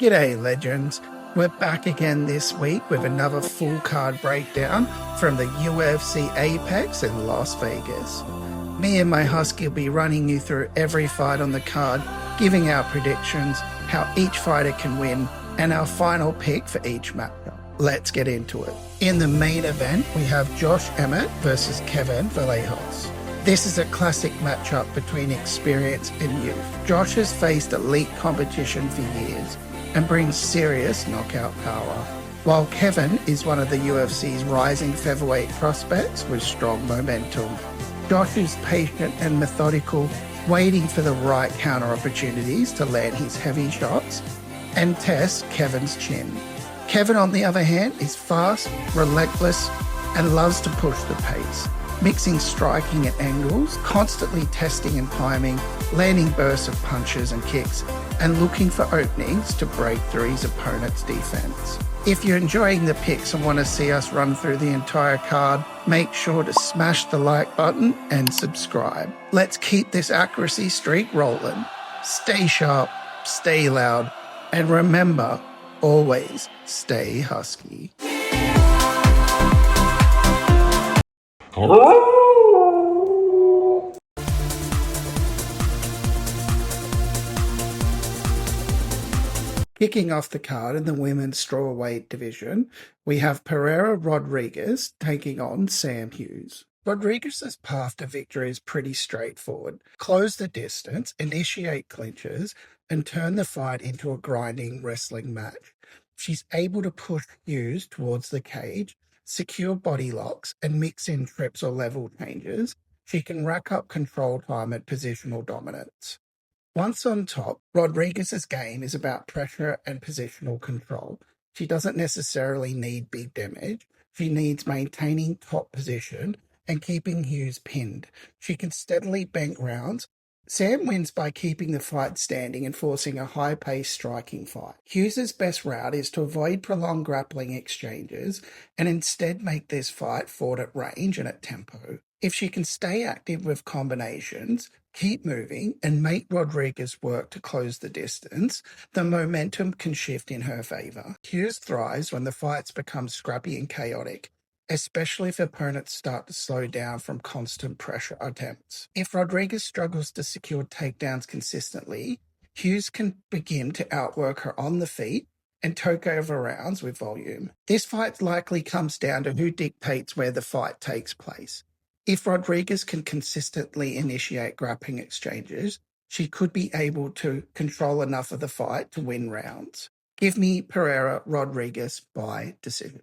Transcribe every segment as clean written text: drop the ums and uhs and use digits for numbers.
G'day legends, we're back again this week with another full card breakdown from the UFC Apex in Las Vegas. Me and my husky will be running you through every fight on the card, giving our predictions, how each fighter can win, and our final pick for each matchup. Let's get into it. In the main event, we have Josh Emmett versus Kevin Vallejos. This is a classic matchup between experience and youth. Josh has faced elite competition for years and brings serious knockout power, while Kevin is one of the UFC's rising featherweight prospects with strong momentum. Josh is patient and methodical, waiting for the right counter opportunities to land his heavy shots and test Kevin's chin. Kevin, on the other hand, is fast, relentless, and loves to push the pace, mixing striking at angles, constantly testing and timing, landing bursts of punches and kicks, and looking for openings to break through his opponent's defense. If you're enjoying the picks and want to see us run through the entire card, make sure to smash the like button and subscribe. Let's keep this accuracy streak rolling. Stay sharp, stay loud, and remember, always stay husky. Kicking off the card in the women's strawweight division, we have Pereira Rodriguez taking on Sam Hughes. Rodriguez's path to victory is pretty straightforward. Close the distance, initiate clinches, and turn the fight into a grinding wrestling match. She's able to push Hughes towards the cage, secure body locks, and mix in trips or level changes. She can rack up control time and positional dominance. Once on top, Rodriguez's game is about pressure and positional control. She doesn't necessarily need big damage. She needs maintaining top position and keeping Hughes pinned. She can steadily bank rounds. Sam wins by keeping the fight standing and forcing a high-paced striking fight. Hughes's best route is to avoid prolonged grappling exchanges and instead make this fight fought at range and at tempo. If she can stay active with combinations, keep moving, and make Rodriguez work to close the distance, the momentum can shift in her favour. Hughes thrives when the fights become scrappy and chaotic, especially if opponents start to slow down from constant pressure attempts. If Rodriguez struggles to secure takedowns consistently, Hughes can begin to outwork her on the feet and take over rounds with volume. This fight likely comes down to who dictates where the fight takes place. If Rodriguez can consistently initiate grappling exchanges, she could be able to control enough of the fight to win rounds. Give me Pereira Rodriguez by decision.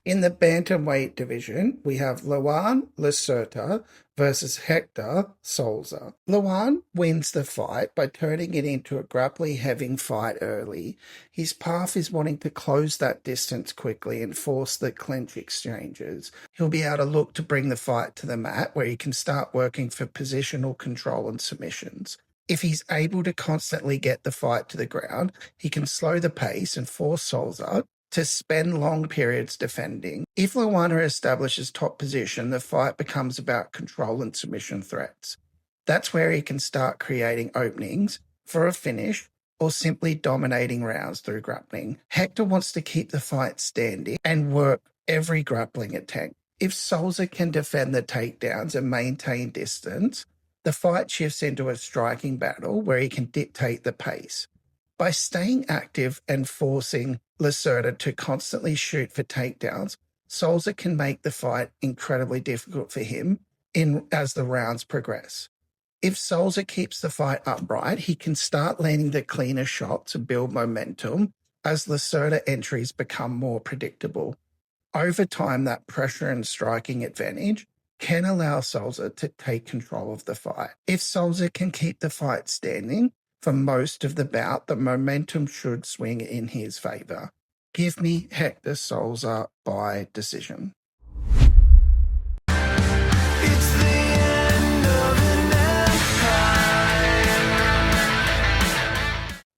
In the bantamweight division, we have Luan Lacerda versus Hecher Sousa. Luan wins the fight by turning it into a grappling-heavy fight early. His path is wanting to close that distance quickly and force the clinch exchanges. He'll be able to look to bring the fight to the mat where he can start working for positional control and submissions. If he's able to constantly get the fight to the ground, he can slow the pace and force Sousa to spend long periods defending. If Luan establishes top position, the fight becomes about control and submission threats. That's where he can start creating openings for a finish or simply dominating rounds through grappling. Hecher wants to keep the fight standing and work every grappling attempt. If Sousa can defend the takedowns and maintain distance, the fight shifts into a striking battle where he can dictate the pace. By staying active and forcing Lacerda to constantly shoot for takedowns, Sousa can make the fight incredibly difficult for him as the rounds progress. If Sousa keeps the fight upright, he can start landing the cleaner shots and build momentum as Lacerda entries become more predictable. Over time, that pressure and striking advantage can allow Sousa to take control of the fight. If Sousa can keep the fight standing for most of the bout, the momentum should swing in his favour. Give me Hecher Sousa by decision.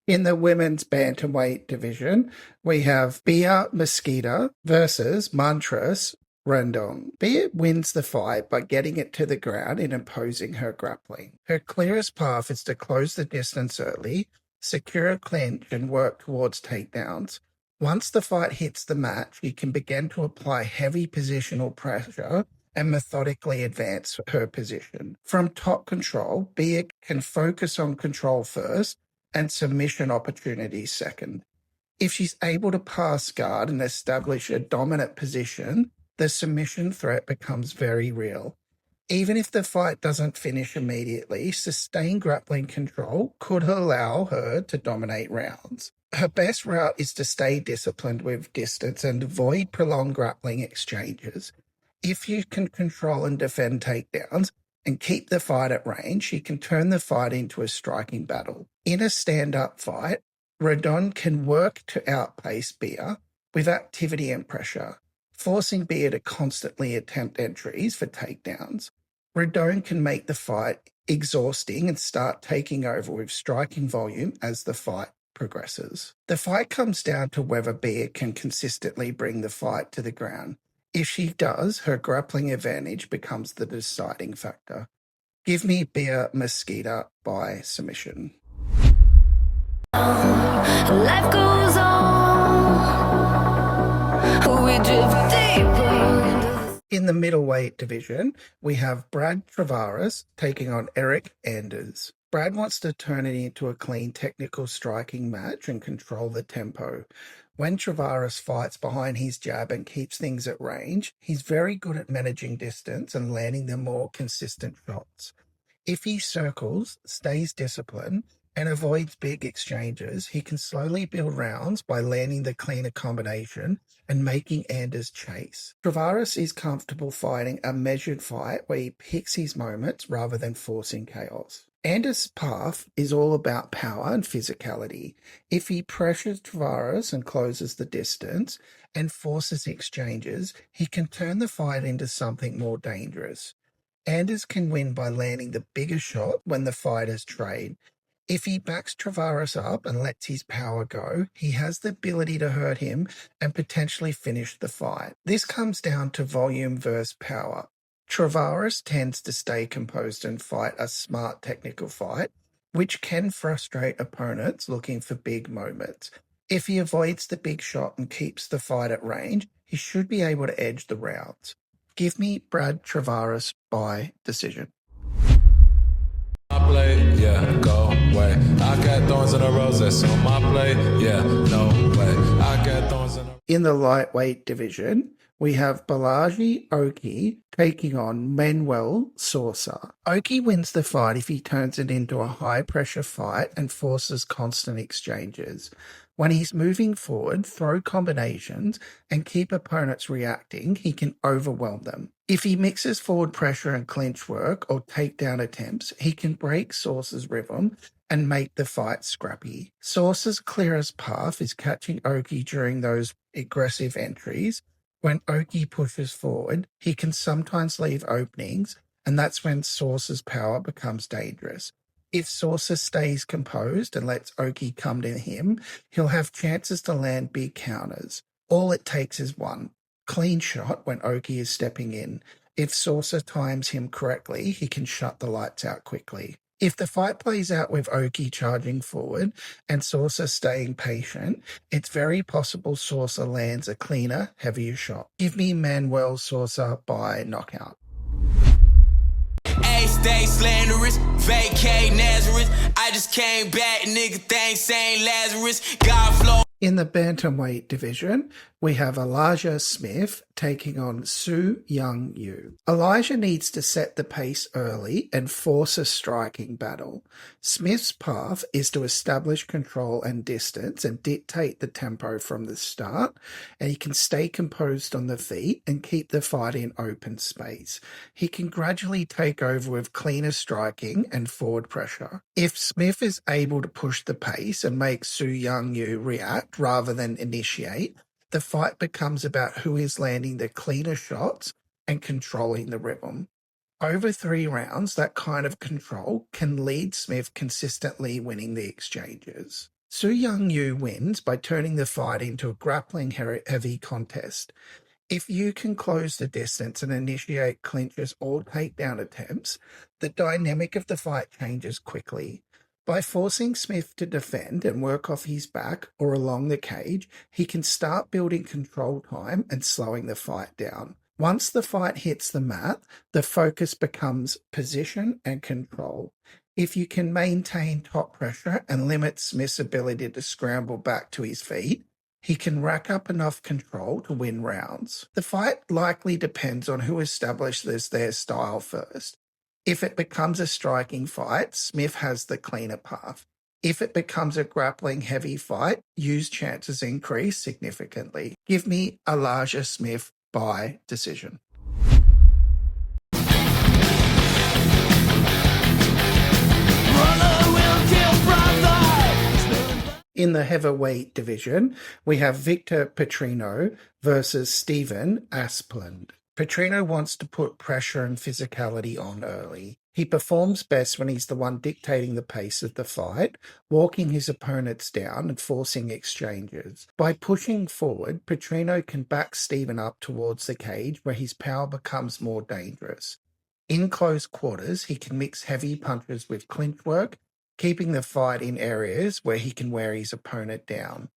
In the women's bantamweight division, we have Mesquita versus Montse Rendon. Piera wins the fight by getting it to the ground and imposing her grappling. Her clearest path is to close the distance early, secure a clinch, and work towards takedowns. Once the fight hits the mat, she can begin to apply heavy positional pressure and methodically advance her position. From top control, Piera can focus on control first and submission opportunities second. If she's able to pass guard and establish a dominant position, the submission threat becomes very real. Even if the fight doesn't finish immediately, sustained grappling control could allow her to dominate rounds. Her best route is to stay disciplined with distance and avoid prolonged grappling exchanges. If you can control and defend takedowns and keep the fight at range, she can turn the fight into a striking battle. In a stand-up fight, Rendon can work to outpace Piera with activity and pressure, forcing Piera to constantly attempt entries for takedowns. Rendon can make the fight exhausting and start taking over with striking volume as the fight progresses. The fight comes down to whether Piera can consistently bring the fight to the ground. If she does, her grappling advantage becomes the deciding factor. Give me Piera Mesquita by submission. Life goes on. We drift deeper. In the middleweight division, we have Brad Tavares taking on Eryk Anders. Brad wants to turn it into a clean technical striking match and control the tempo. When Tavares fights behind his jab and keeps things at range, he's very good at managing distance and landing the more consistent shots. If he circles, stays disciplined, and avoids big exchanges, he can slowly build rounds by landing the cleaner combination and making Anders chase. Tavares is comfortable fighting a measured fight where he picks his moments rather than forcing chaos. Anders' path is all about power and physicality. If he pressures Tavares and closes the distance and forces exchanges, he can turn the fight into something more dangerous. Anders can win by landing the bigger shot when the fighters trade. If he backs Tavares up and lets his power go, he has the ability to hurt him and potentially finish the fight. This comes down to volume versus power. Tavares tends to stay composed and fight a smart technical fight, which can frustrate opponents looking for big moments. If he avoids the big shot and keeps the fight at range, he should be able to edge the rounds. Give me Brad Tavares by decision. My plate, yeah, go away. I got thorns in the roses on my plate, yeah, no way. I got thorns in the... In the lightweight division, we have Bolaji Oki taking on Manoel Sosa. Oki wins the fight if he turns it into a high-pressure fight and forces constant exchanges. When he's moving forward, throw combinations, and keep opponents reacting, he can overwhelm them. If he mixes forward pressure and clinch work or takedown attempts, he can break Sosa's rhythm and make the fight scrappy. Sosa's clearest path is catching Oki during those aggressive entries. When Oki pushes forward, he can sometimes leave openings, and that's when Sosa's power becomes dangerous. If Sousa stays composed and lets Oki come to him, he'll have chances to land big counters. All it takes is one clean shot when Oki is stepping in. If Sousa times him correctly, he can shut the lights out quickly. If the fight plays out with Oki charging forward and Sousa staying patient, it's very possible Sousa lands a cleaner, heavier shot. Give me Manoel Sosa by knockout. Stay slanderous, vacate Nazareth. I just came back, nigga, thanks Saint Lazarus. God flow. In the bantamweight division, we have Elijah Smith taking on Su Young Yu. Elijah needs to set the pace early and force a striking battle. Smith's path is to establish control and distance and dictate the tempo from the start, and he can stay composed on the feet and keep the fight in open space. He can gradually take over with cleaner striking and forward pressure. If Smith is able to push the pace and make Su Young Yu react rather than initiate, the fight becomes about who is landing the cleaner shots and controlling the rhythm. Over 3 rounds, that kind of control can lead Smith consistently winning the exchanges. Su Young Yu wins by turning the fight into a grappling heavy contest. If you can close the distance and initiate clinches or takedown attempts, the dynamic of the fight changes quickly. By forcing Smith to defend and work off his back or along the cage, he can start building control time and slowing the fight down. Once the fight hits the mat, the focus becomes position and control. If you can maintain top pressure and limit Smith's ability to scramble back to his feet, he can rack up enough control to win rounds. The fight likely depends on who establishes their style first. If it becomes a striking fight, Smith has the cleaner path. If it becomes a grappling heavy fight, Hughes' chances increase significantly. Give me a larger Smith by decision. In the heavyweight division, we have Victor Petrino versus Stephen Asplund. Petrino wants to put pressure and physicality on early. He performs best when he's the one dictating the pace of the fight, walking his opponents down and forcing exchanges. By pushing forward, Petrino can back Stephen up towards the cage where his power becomes more dangerous. In close quarters, he can mix heavy punches with clinch work, keeping the fight in areas where he can wear his opponent down.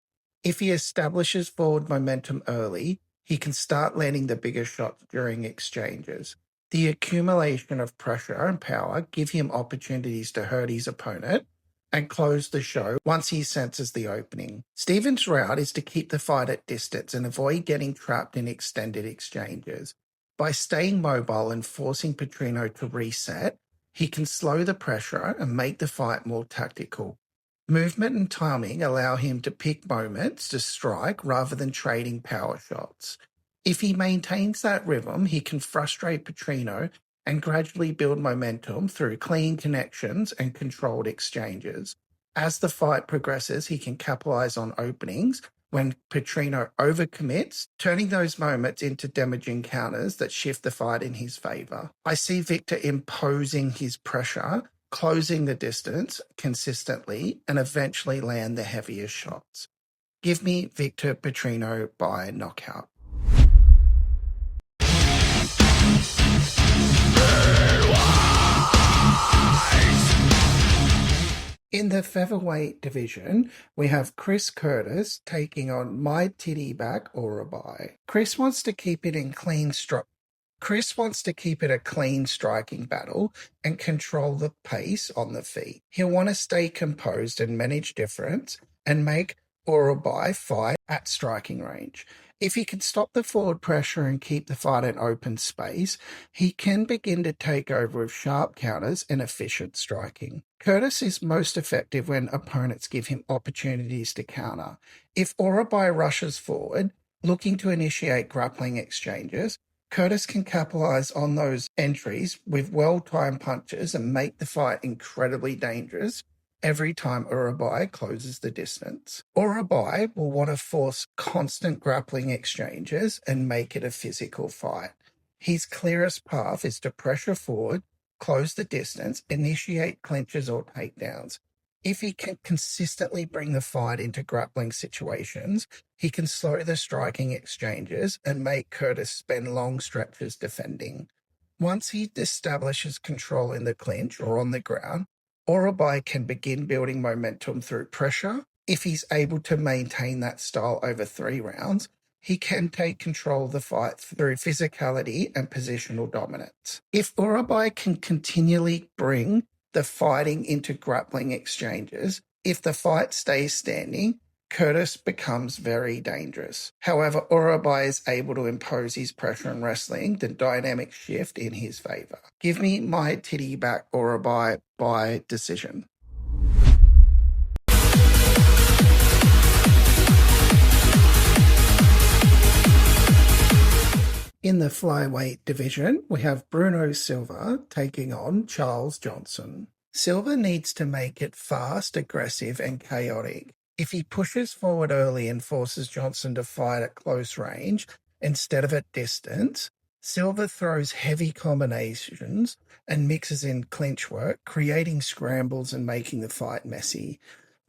If he establishes forward momentum early, he can start landing the bigger shots during exchanges. The accumulation of pressure and power give him opportunities to hurt his opponent and close the show once he senses the opening. Stephen's route is to keep the fight at distance and avoid getting trapped in extended exchanges. By staying mobile and forcing Petrino to reset, he can slow the pressure and make the fight more tactical. Movement and timing allow him to pick moments to strike rather than trading power shots. If he maintains that rhythm, he can frustrate Petrino and gradually build momentum through clean connections and controlled exchanges. As the fight progresses, he can capitalize on openings when Petrino overcommits, turning those moments into damaging counters that shift the fight in his favor. I see Victor imposing his pressure, closing the distance consistently, and eventually land the heaviest shots. Give me Victor Petrino by knockout. In the featherweight division, we have Chris Curtis taking on Myktybek Orolbai. Chris wants to keep it a clean striking battle and control the pace on the feet. He'll want to stay composed and manage difference and make Orolbai fight at striking range. If he can stop the forward pressure and keep the fight in open space, he can begin to take over with sharp counters and efficient striking. Curtis is most effective when opponents give him opportunities to counter. If Orolbai rushes forward, looking to initiate grappling exchanges, Curtis can capitalize on those entries with well-timed punches and make the fight incredibly dangerous every time Orolbai closes the distance. Orolbai will want to force constant grappling exchanges and make it a physical fight. His clearest path is to pressure forward, close the distance, initiate clinches or takedowns. If he can consistently bring the fight into grappling situations, he can slow the striking exchanges and make Curtis spend long stretches defending. Once he establishes control in the clinch or on the ground, Orolbai can begin building momentum through pressure. If he's able to maintain that style over 3 rounds, he can take control of the fight through physicality and positional dominance. If Orolbai can continually bring the fighting into grappling exchanges, if the fight stays standing, Curtis becomes very dangerous. However, Orolbai is able to impose his pressure in wrestling, the dynamic shift in his favor. Give me Myktybek Orolbai by decision. In the flyweight division, we have Bruno Silva taking on Charles Johnson. Silva needs to make it fast, aggressive, and chaotic. If he pushes forward early and forces Johnson to fight at close range instead of at distance, Silva throws heavy combinations and mixes in clinch work, creating scrambles and making the fight messy.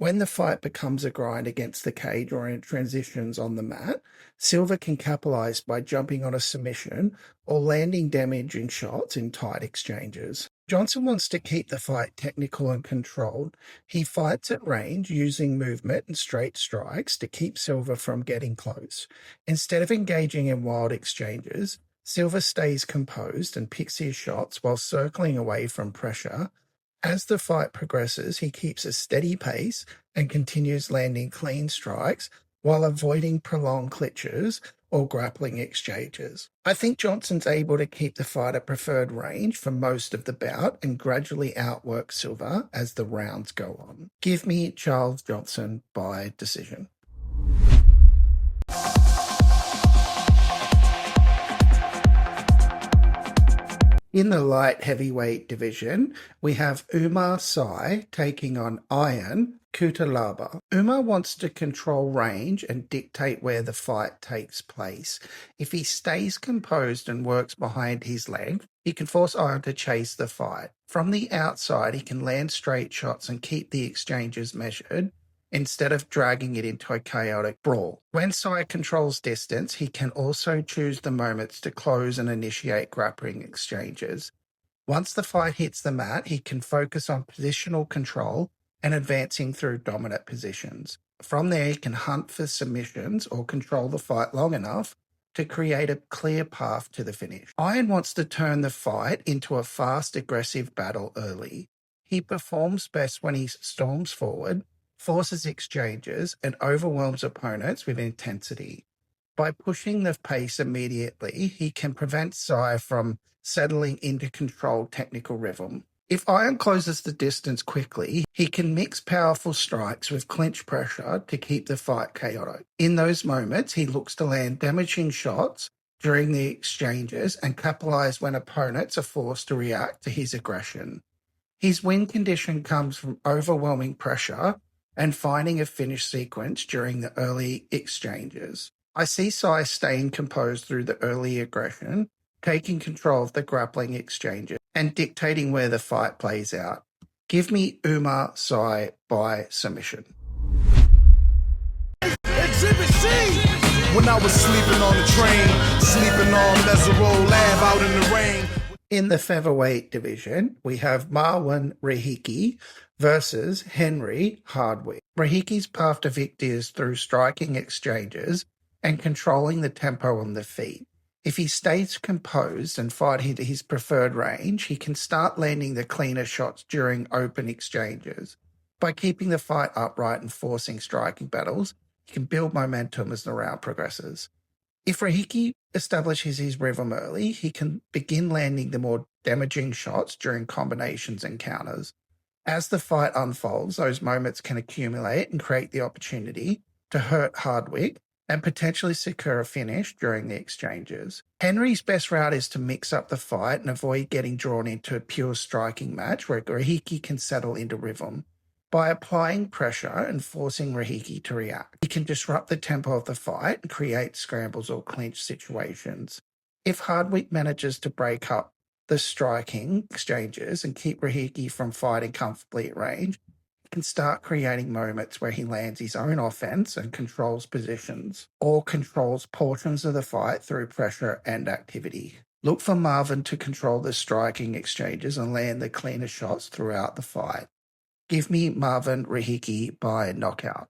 When the fight becomes a grind against the cage or in transitions on the mat, Silva can capitalize by jumping on a submission or landing damaging shots in tight exchanges. Johnson wants to keep the fight technical and controlled. He fights at range using movement and straight strikes to keep Silva from getting close. Instead of engaging in wild exchanges, Silva stays composed and picks his shots while circling away from pressure. As the fight progresses, he keeps a steady pace and continues landing clean strikes while avoiding prolonged clinches or grappling exchanges. I think Johnson's able to keep the fight at preferred range for most of the bout and gradually outwork Silva as the rounds go on. Give me Charles Johnson by decision. In the light heavyweight division, we have Oumar Sy taking on Ion Cutelaba. Oumar wants to control range and dictate where the fight takes place. If he stays composed and works behind his leg, he can force Ion to chase the fight. From the outside, he can land straight shots and keep the exchanges measured, instead of dragging it into a chaotic brawl. When Sy controls distance, he can also choose the moments to close and initiate grappling exchanges. Once the fight hits the mat, he can focus on positional control and advancing through dominant positions. From there, he can hunt for submissions or control the fight long enough to create a clear path to the finish. Ion wants to turn the fight into a fast, aggressive battle early. He performs best when he storms forward, forces exchanges, and overwhelms opponents with intensity. By pushing the pace immediately, he can prevent Sy from settling into controlled technical rhythm. If Ion closes the distance quickly, he can mix powerful strikes with clinch pressure to keep the fight chaotic. In those moments, he looks to land damaging shots during the exchanges and capitalize when opponents are forced to react to his aggression. His win condition comes from overwhelming pressure and finding a finish sequence during the early exchanges. I see Sy staying composed through the early aggression, taking control of the grappling exchanges, and dictating where the fight plays out. Give me Oumar Sy by submission. Exhibit C! When I was sleeping on the train, sleeping on Mesero Lab out in the rain. In the featherweight division, we have Marwan Rahiki versus Henry Hardwick. Rahiki's path to victory is through striking exchanges and controlling the tempo on the feet. If he stays composed and fight into his preferred range, he can start landing the cleaner shots during open exchanges. By keeping the fight upright and forcing striking battles, he can build momentum as the round progresses. If Rahiki establishes his rhythm early, he can begin landing the more damaging shots during combinations and counters. As the fight unfolds, those moments can accumulate and create the opportunity to hurt Hardwick and potentially secure a finish during the exchanges. Henry's best route is to mix up the fight and avoid getting drawn into a pure striking match where Rahiki can settle into rhythm. By applying pressure and forcing Rahiki to react, he can disrupt the tempo of the fight and create scrambles or clinch situations. If Hardwick manages to break up the striking exchanges and keep Rahiki from fighting comfortably at range, he can start creating moments where he lands his own offense and controls positions, or controls portions of the fight through pressure and activity. Look for Marwan to control the striking exchanges and land the cleaner shots throughout the fight. Give me Marwan Rahiki by knockout.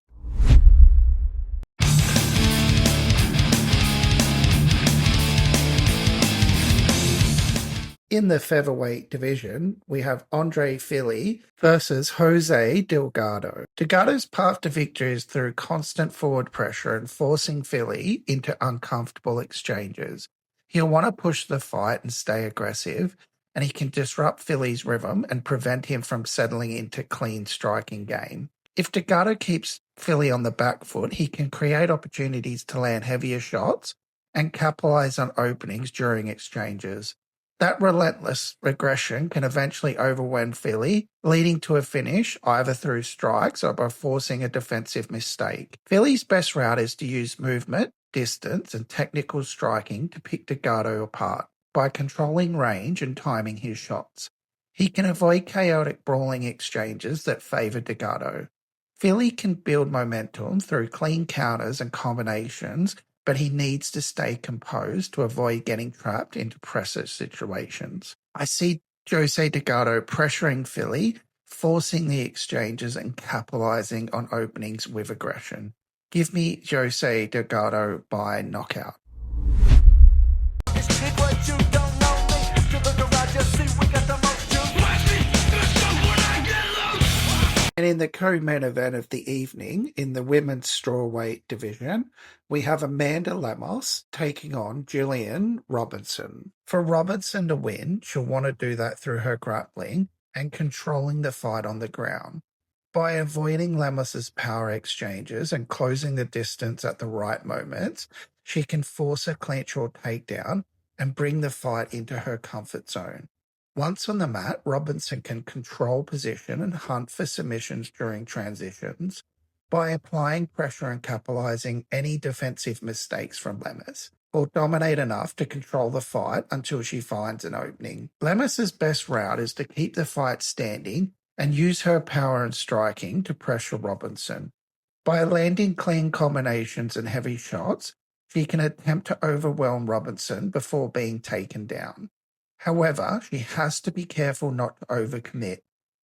In the featherweight division, we have Andre Fili versus Jose Delgado. Delgado's path to victory is through constant forward pressure and forcing Fili into uncomfortable exchanges. He'll want to push the fight and stay aggressive, and he can disrupt Fili's rhythm and prevent him from settling into clean striking game. If Delgado keeps Fili on the back foot, he can create opportunities to land heavier shots and capitalize on openings during exchanges. That relentless aggression can eventually overwhelm Fili, leading to a finish either through strikes or by forcing a defensive mistake. Fili's best route is to use movement, distance, and technical striking to pick Delgado apart. By controlling range and timing his shots, he can avoid chaotic brawling exchanges that favour Delgado. Fili can build momentum through clean counters and combinations, but he needs to stay composed to avoid getting trapped into pressure situations. I see Jose Delgado pressuring Fili, forcing the exchanges and capitalizing on openings with aggression. Give me Jose Delgado by knockout. And in the co-main event of the evening, in the women's strawweight division, we have Amanda Lemos taking on Gillian Robinson. For Robinson to win, she'll want to do that through her grappling and controlling the fight on the ground. By avoiding Lemos's power exchanges and closing the distance at the right moments, she can force a clinch or takedown and bring the fight into her comfort zone. Once on the mat, Robinson can control position and hunt for submissions during transitions by applying pressure and capitalizing any defensive mistakes from Lemos, or dominate enough to control the fight until she finds an opening. Lemos's best route is to keep the fight standing and use her power and striking to pressure Robinson. By landing clean combinations and heavy shots, she can attempt to overwhelm Robinson before being taken down. However, she has to be careful not to overcommit,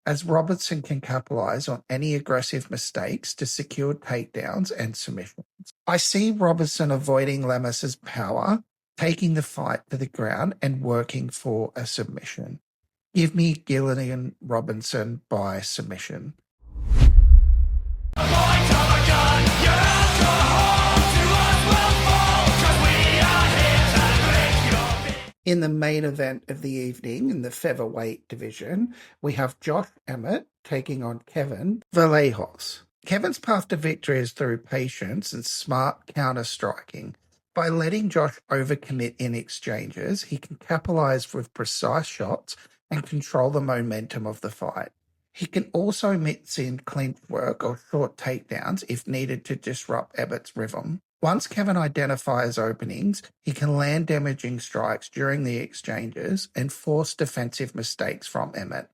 as Robinson can capitalize on any aggressive mistakes to secure takedowns and submissions. I see Robinson avoiding Lemos's power, taking the fight to the ground and working for a submission. Give me Gillian Robinson by submission. In the main event of the evening, in the featherweight division, we have Josh Emmett taking on Kevin Vallejos. Kevin's path to victory is through patience and smart counter-striking. By letting Josh overcommit in exchanges, he can capitalize with precise shots and control the momentum of the fight. He can also mix in clinch work or short takedowns if needed to disrupt Emmett's rhythm. Once Kevin identifies openings, he can land damaging strikes during the exchanges and force defensive mistakes from Emmett.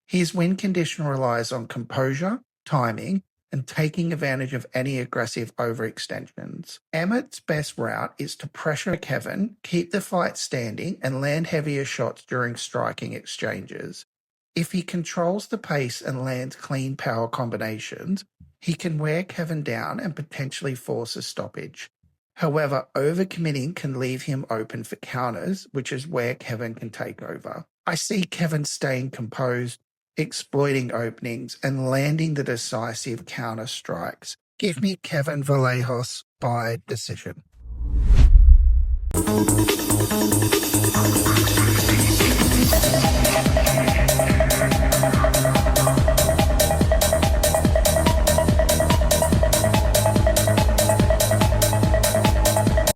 His win condition relies on composure, timing, and taking advantage of any aggressive overextensions. Emmett's best route is to pressure Kevin, keep the fight standing, and land heavier shots during striking exchanges. If he controls the pace and lands clean power combinations, he can wear Kevin down and potentially force a stoppage. However, overcommitting can leave him open for counters, which is where Kevin can take over. I see Kevin staying composed, exploiting openings, and landing the decisive counter strikes. Give me Kevin Vallejos by decision.